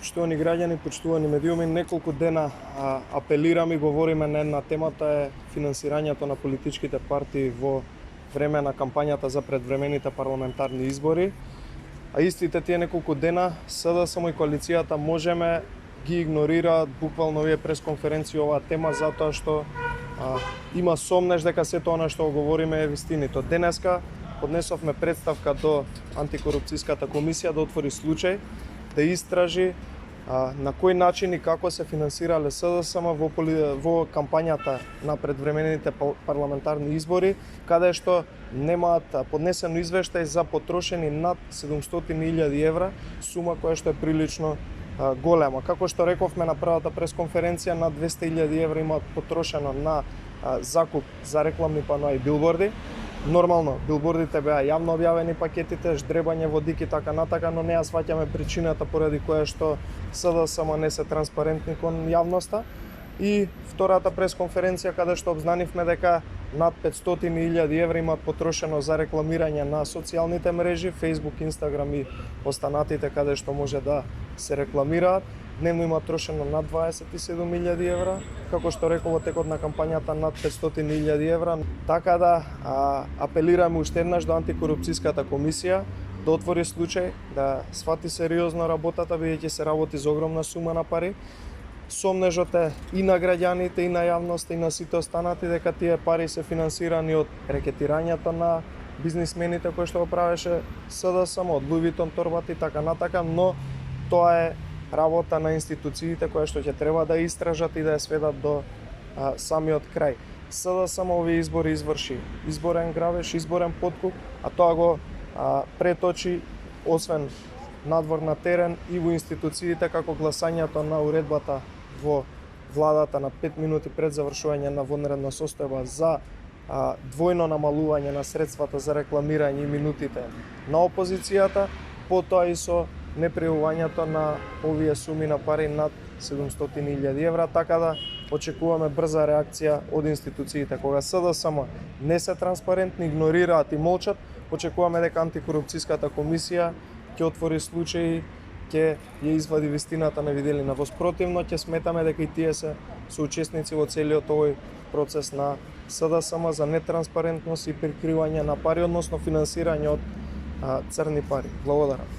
Почитувани граѓани, почитувани медиуми, неколку дена апелираме и говориме на една темата е финансирањето на политичките партии во време на кампањата за предвремените парламентарни избори. А истите тие неколку дена СДСМ и коалицијата Можеме ги игнорираат буквално овие пресконференции оваа тема затоа што има сомнеш дека сето она што говориме е вистинито. Денеска поднесовме представка до антикорупцијската комисија да отвори случај, да истражи на кој начин и како се финансирале СДСМ во кампањата на предвремените парламентарни избори, каде што немаат поднесено извештај за потрошени над 700.000 евра, сума која што е прилично голема. Како што рековме на првата пресконференција, над 200.000 евра имаат потрошено на закуп за рекламни паноа и билборди. Нормално, билбордите беа јавно објавени пакетите, ждребање водик и така натака, но не ја сваќаме причината поради која што СДСМ не се транспарентни кон јавноста. И втората пресконференција каде што обзнанивме дека над 500.000 евра имаат потрошено за рекламирање на социјалните мрежи, Facebook, Instagram и останатите каде што може да се рекламираат. Дневно има трошено над 27.000 евра, како што рекол во текот на кампањата над 500.000 евра. Така да апелираме уште еднаш до антикорупцијската комисија да отвори случај, да свати сериозно работата, бидејќи се работи за огромна сума на пари. Сомнежот е и на граѓаните, и на јавноста, и на сите останати дека тие пари се финансирани од рекетирањето на бизнисмените кои што го правеше СДСМ, од Луи Витон торбата и така натака, но тоа е работа на институциите кои што ќе треба да истражат и да ја сведат до самиот крај. СДСМ овие избори изврши изборен грабеж, изборен подкуп, а тоа го преточи освен надвор на терен и во институциите, како гласањето на уредбата во владата на 5 минути пред завршување на вонредна состојба за двојно намалување на средствата за рекламирање и минутите на опозицијата, потоа и со непријавувањето на овие суми на пари над 700.000 евра, така да очекуваме брза реакција од институциите. Кога СДСМ не се транспарентни, игнорираат и молчат, очекуваме дека антикорупцијската комисија ќе отвори случаи, ќе ја извади вистината на виделина. Во спротивно ќе сметаме дека и тие се соучесници во целиот овој процес на СДСМ за нетранспарентност и прикривање на пари, односно финансирање од црни пари. Благодарам.